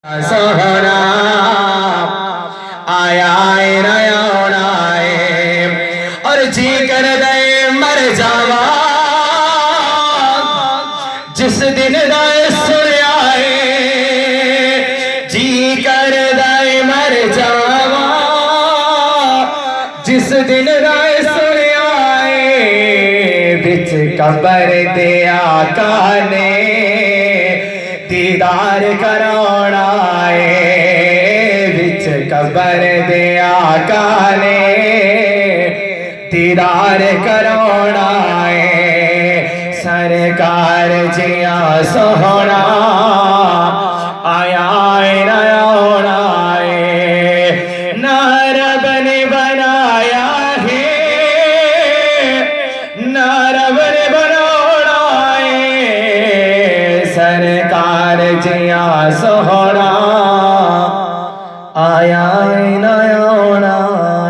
सोहना आया नया और जी कर दे मर जावा जिस दिन राय सुन आए जी कर दे मर जावा जिस दिन राय सुन आए बिच कबर दे आका ने दीदार करोना बिच कबर दे आका ने दीदार करोना सरकार जिया सोहना आया नया ना रब ने बनाया है ना रब ने बनाना सरकार जिया सोहना आया नया